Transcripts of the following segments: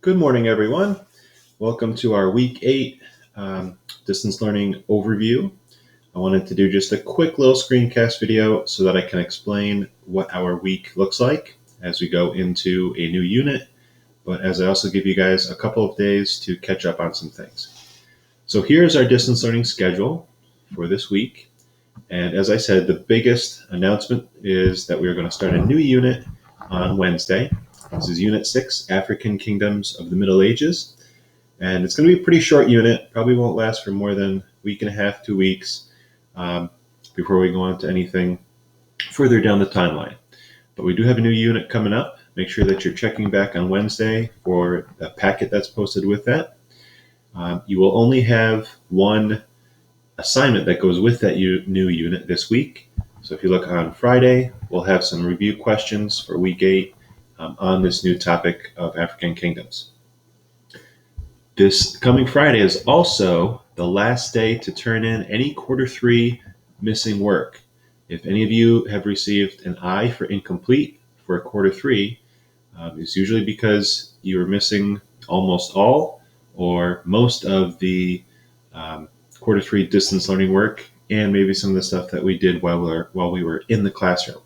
Good morning, everyone. Welcome to our Week 8 distance learning overview. I wanted to do just a quick little screencast video so that I can explain what our week looks like as we go into a new unit, but as I also give you guys a couple of days to catch up on some things. So here's our distance learning schedule for this week. And as I said, the biggest announcement is that we're going to start a new unit on Wednesday. This is Unit 6, African Kingdoms of the Middle Ages. And it's going to be a pretty short unit, probably won't last for more than a week and a half, 2 weeks, before we go on to anything further down the timeline. But we do have a new unit coming up. Make sure that you're checking back on Wednesday for the packet that's posted with that. You will only have one assignment that goes with that new unit this week. So if you look on Friday, we'll have some review questions for Week 8 on this new topic of African kingdoms. This coming Friday is also the last day to turn in any quarter 3 missing work. If any of you have received an I for incomplete for a quarter 3, it's usually because you were missing almost all or most of the quarter 3 distance learning work and maybe some of the stuff that we did while we were in the classroom.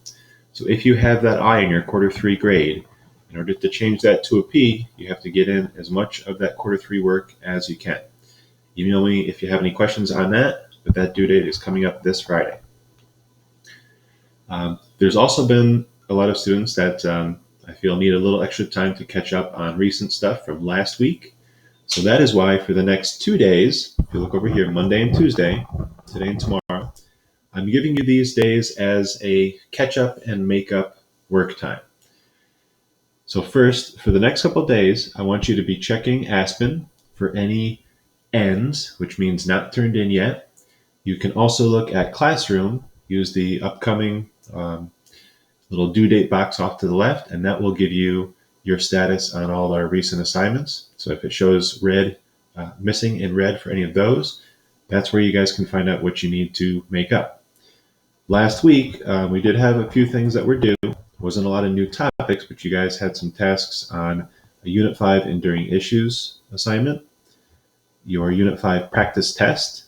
So if you have that I in your quarter 3 grade, in order to change that to a P, you have to get in as much of that quarter 3 work as you can. Email me if you have any questions on that, but that due date is coming up this Friday. There's also been a lot of students that I feel need a little extra time to catch up on recent stuff from last week. So that is why for the next 2 days, if you look over here, Monday and Tuesday, today and tomorrow, I'm giving you these days as a catch-up and make-up work time. So first, for the next couple of days, I want you to be checking Aspen for any N's, which means not turned in yet. You can also look at Classroom, use the upcoming little due date box off to the left, and that will give you your status on all our recent assignments. So if it shows red, missing in red for any of those, that's where you guys can find out what you need to make up. Last week, we did have a few things that were due. Wasn't a lot of new topics, but you guys had some tasks on a Unit 5 Enduring Issues assignment, your Unit 5 practice test,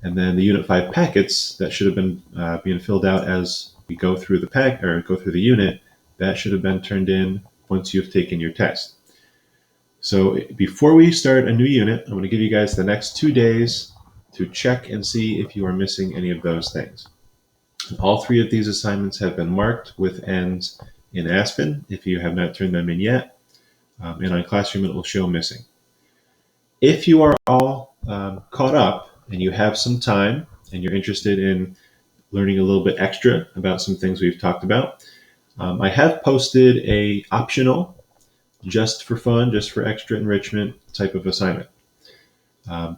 and then the Unit 5 packets that should have been being filled out as we go through the unit. That should have been turned in once you've taken your test. So before we start a new unit, I'm going to give you guys the next 2 days to check and see if you are missing any of those things. All 3 of these assignments have been marked with N's in Aspen if you have not turned them in yet, and on Classroom it will show missing. If you are all caught up and you have some time and you're interested in learning a little bit extra about some things we've talked about, I have posted a optional, just for fun, just for extra enrichment type of assignment. I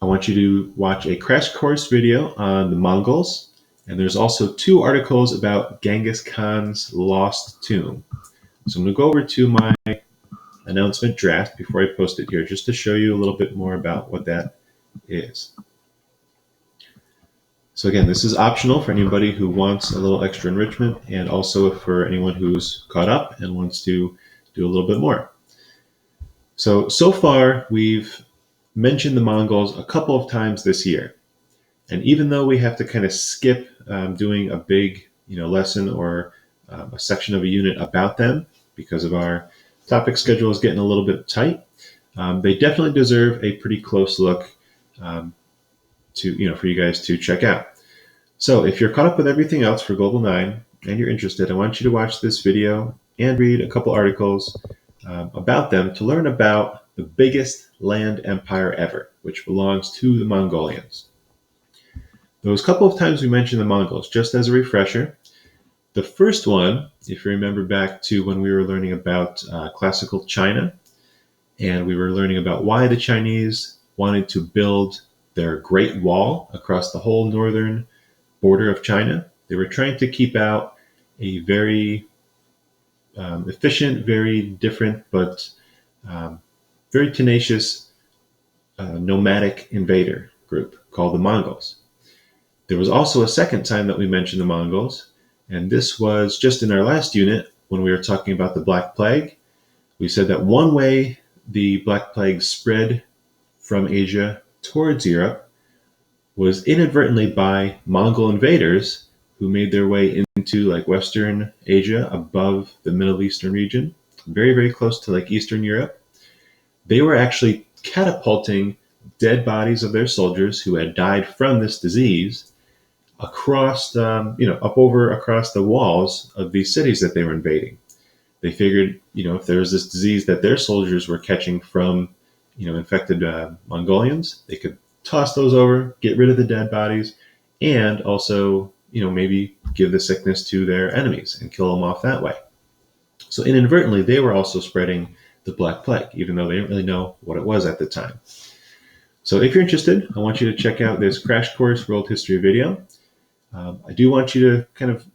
want you to watch a crash course video on the Mongols, and there's also 2 articles about Genghis Khan's lost tomb. So I'm going to go over to my announcement draft before I post it here, just to show you a little bit more about what that is. So again, this is optional for anybody who wants a little extra enrichment, and also for anyone who's caught up and wants to do a little bit more. So far, we've mentioned the Mongols a couple of times this year. And even though we have to kind of skip doing a big lesson or a section of a unit about them because of our topic schedule is getting a little bit tight, they definitely deserve a pretty close look for you guys to check out. So if you're caught up with everything else for Global 9 and you're interested, I want you to watch this video and read a couple articles about them to learn about the biggest land empire ever, which belongs to the Mongolians. Those couple of times we mentioned the Mongols, just as a refresher, the first one, if you remember back to when we were learning about classical China, and we were learning about why the Chinese wanted to build their Great Wall across the whole northern border of China. They were trying to keep out a very efficient, very different, but very tenacious nomadic invader group called the Mongols. There was also a second time that we mentioned the Mongols, and this was just in our last unit when we were talking about the Black Plague. We said that one way the Black Plague spread from Asia towards Europe was inadvertently by Mongol invaders who made their way into like Western Asia above the Middle Eastern region, very, very close to like Eastern Europe. They were actually catapulting dead bodies of their soldiers who had died from this disease across, up over across the walls of these cities that they were invading. They figured, if there was this disease that their soldiers were catching from, infected Mongolians, they could toss those over, get rid of the dead bodies, and also, maybe give the sickness to their enemies and kill them off that way. So inadvertently, they were also spreading the Black Plague, even though they didn't really know what it was at the time. So if you're interested, I want you to check out this Crash Course World History video. I do want you to kind of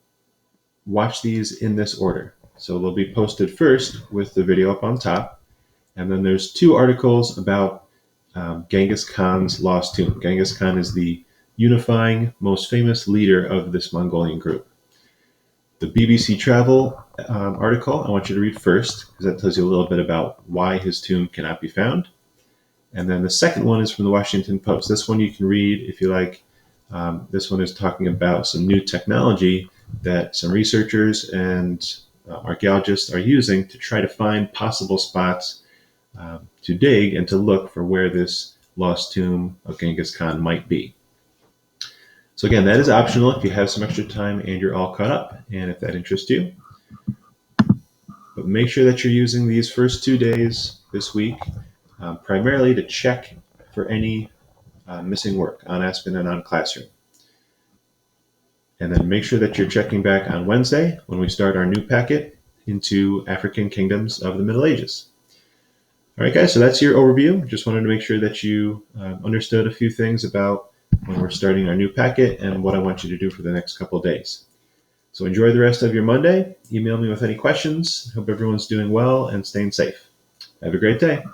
watch these in this order. So they'll be posted first with the video up on top. And then there's 2 articles about Genghis Khan's lost tomb. Genghis Khan is the unifying, most famous leader of this Mongolian group. The BBC Travel article I want you to read first, because that tells you a little bit about why his tomb cannot be found. And then the second one is from the Washington Post. This one you can read if you like. This one is talking about some new technology that some researchers and archaeologists are using to try to find possible spots to dig and to look for where this lost tomb of Genghis Khan might be. So again, that is optional if you have some extra time and you're all caught up, and if that interests you. But make sure that you're using these first 2 days this week primarily to check for any missing work on Aspen and on Classroom. And then make sure that you're checking back on Wednesday when we start our new packet into African Kingdoms of the Middle Ages. All right, guys, so that's your overview. Just wanted to make sure that you understood a few things about when we're starting our new packet and what I want you to do for the next couple of days. So enjoy the rest of your Monday. Email me with any questions. Hope everyone's doing well and staying safe. Have a great day.